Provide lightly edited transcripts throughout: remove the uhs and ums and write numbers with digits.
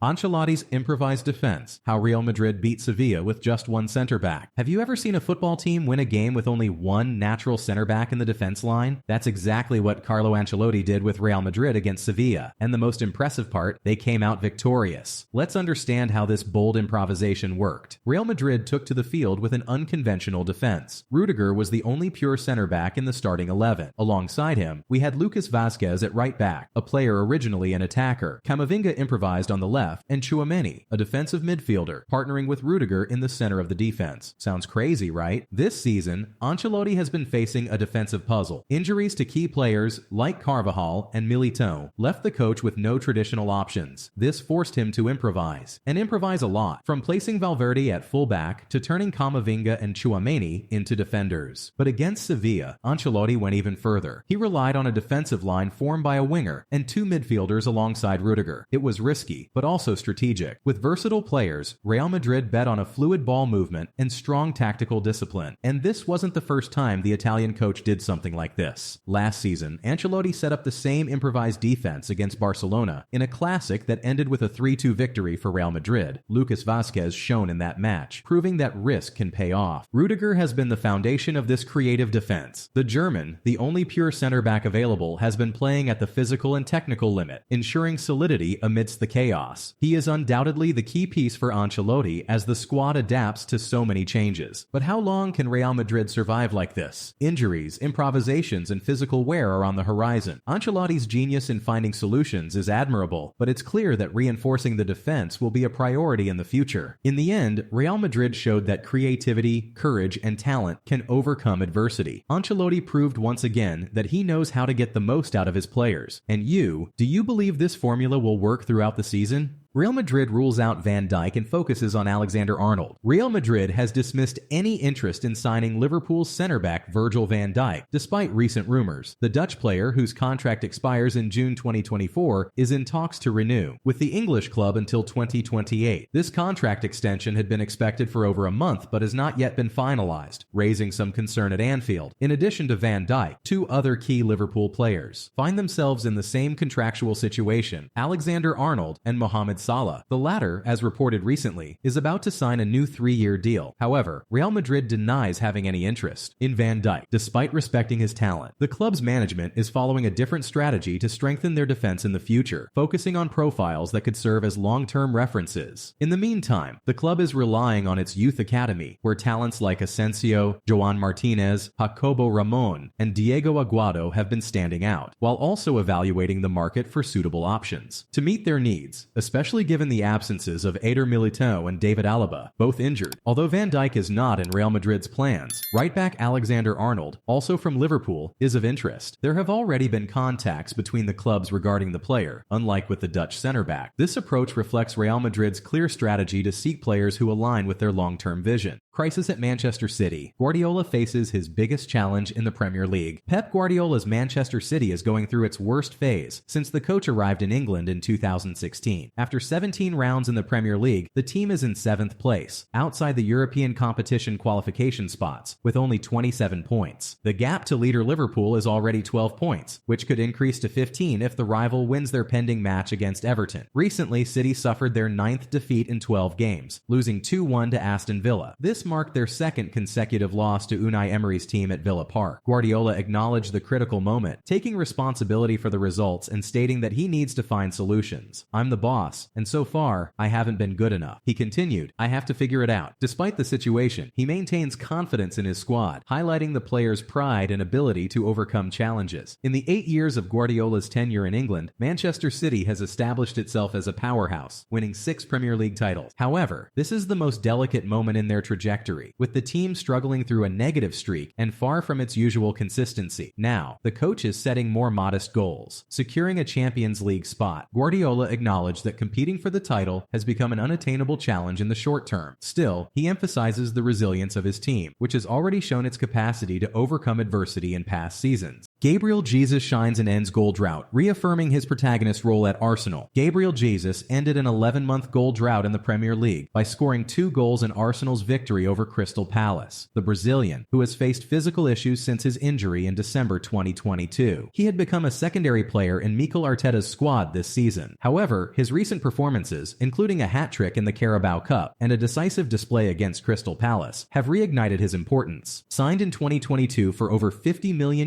Ancelotti's improvised defense, how Real Madrid beat Sevilla with just one center back. Have you ever seen a football team win a game with only one natural center back in the defense line? That's exactly what Carlo Ancelotti did with Real Madrid against Sevilla, and the most impressive part, they came out victorious. Let's understand how this bold improvisation worked. Real Madrid took to the field with an unconventional defense. Rudiger was the only pure center back in the starting 11. Alongside him, we had Lucas Vazquez at right back, a player originally an attacker. Camavinga improvised on the left, and Tchouaméni, a defensive midfielder, partnering with Rudiger in the center of the defense. Sounds crazy, right? This season, Ancelotti has been facing a defensive puzzle. Injuries to key players like Carvajal and Militão left the coach with no traditional options. This forced him to improvise, and improvise a lot, from placing Valverde at fullback to turning Camavinga and Tchouaméni into defenders. But against Sevilla, Ancelotti went even further. He relied on a defensive line formed by a winger and two midfielders alongside Rudiger. It was risky, but also strategic. With versatile players, Real Madrid bet on a fluid ball movement and strong tactical discipline. And this wasn't the first time the Italian coach did something like this. Last season, Ancelotti set up the same improvised defense against Barcelona in a classic that ended with a 3-2 victory for Real Madrid. Lucas Vazquez shone in that match, proving that risk can pay off. Rudiger has been the foundation of this creative defense. The German, the only pure center back available, has been playing at the physical and technical limit, ensuring solidity amidst the chaos. He is undoubtedly the key piece for Ancelotti as the squad adapts to so many changes. But how long can Real Madrid survive like this? Injuries, improvisations, and physical wear are on the horizon. Ancelotti's genius in finding solutions is admirable, but it's clear that reinforcing the defense will be a priority in the future. In the end, Real Madrid showed that creativity, courage, and talent can overcome adversity. Ancelotti proved once again that he knows how to get the most out of his players. And do you believe this formula will work throughout the season? Real Madrid rules out Van Dijk and focuses on Alexander-Arnold. Real Madrid has dismissed any interest in signing Liverpool's center back Virgil van Dijk, despite recent rumors. The Dutch player, whose contract expires in June 2024, is in talks to renew, with the English club until 2028. This contract extension had been expected for over a month but has not yet been finalized, raising some concern at Anfield. In addition to Van Dijk, two other key Liverpool players find themselves in the same contractual situation: Alexander-Arnold and Mohamed Salah. The latter, as reported recently, is about to sign a new 3-year deal. However, Real Madrid denies having any interest in Van Dijk, despite respecting his talent. The club's management is following a different strategy to strengthen their defense in the future, focusing on profiles that could serve as long-term references. In the meantime, the club is relying on its youth academy, where talents like Asensio, Joan Martinez, Jacobo Ramon, and Diego Aguado have been standing out, while also evaluating the market for suitable options. To meet their needs, especially given the absences of Eder Militão and David Alaba, both injured. Although Van Dijk is not in Real Madrid's plans, right-back Alexander-Arnold, also from Liverpool, is of interest. There have already been contacts between the clubs regarding the player, unlike with the Dutch center-back. This approach reflects Real Madrid's clear strategy to seek players who align with their long-term vision. Crisis at Manchester City. Guardiola faces his biggest challenge in the Premier League. Pep Guardiola's Manchester City is going through its worst phase since the coach arrived in England in 2016. After 17 rounds in the Premier League, the team is in 7th place, outside the European competition qualification spots, with only 27 points. The gap to leader Liverpool is already 12 points, which could increase to 15 if the rival wins their pending match against Everton. Recently, City suffered their 9th defeat in 12 games, losing 2-1 to Aston Villa. This marked their second consecutive loss to Unai Emery's team at Villa Park. Guardiola acknowledged the critical moment, taking responsibility for the results and stating that he needs to find solutions. "I'm the boss, and so far, I haven't been good enough." He continued, "I have to figure it out." Despite the situation, he maintains confidence in his squad, highlighting the players' pride and ability to overcome challenges. In the 8 years of Guardiola's tenure in England, Manchester City has established itself as a powerhouse, winning 6 Premier League titles. However, this is the most delicate moment in their trajectory, with the team struggling through a negative streak and far from its usual consistency. Now, the coach is setting more modest goals, securing a Champions League spot. Guardiola acknowledged that competing for the title has become an unattainable challenge in the short term. Still, he emphasizes the resilience of his team, which has already shown its capacity to overcome adversity in past seasons. Gabriel Jesus shines and ends goal drought, reaffirming his protagonist role at Arsenal. Gabriel Jesus ended an 11-month goal drought in the Premier League by scoring 2 goals in Arsenal's victory over Crystal Palace. The Brazilian, who has faced physical issues since his injury in December 2022. He had become a secondary player in Mikel Arteta's squad this season. However, his recent performances, including a hat-trick in the Carabao Cup and a decisive display against Crystal Palace, have reignited his importance. Signed in 2022 for over €50 million,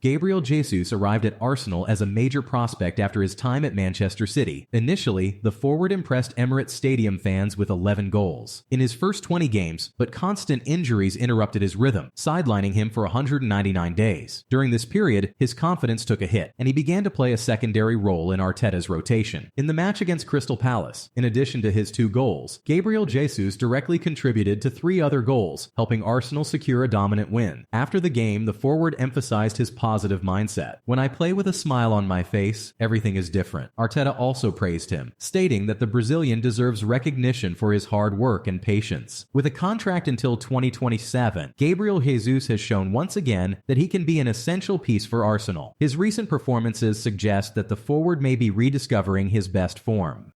Gabriel Jesus arrived at Arsenal as a major prospect after his time at Manchester City. Initially, the forward impressed Emirates Stadium fans with 11 goals in his first 20 games, but constant injuries interrupted his rhythm, sidelining him for 199 days. During this period, his confidence took a hit, and he began to play a secondary role in Arteta's rotation. In the match against Crystal Palace, in addition to his 2 goals, Gabriel Jesus directly contributed to 3 other goals, helping Arsenal secure a dominant win. After the game, the forward emphasized his positive mindset. "When I play with a smile on my face, everything is different." Arteta also praised him, stating that the Brazilian deserves recognition for his hard work and patience. With a contract until 2027, Gabriel Jesus has shown once again that he can be an essential piece for Arsenal. His recent performances suggest that the forward may be rediscovering his best form.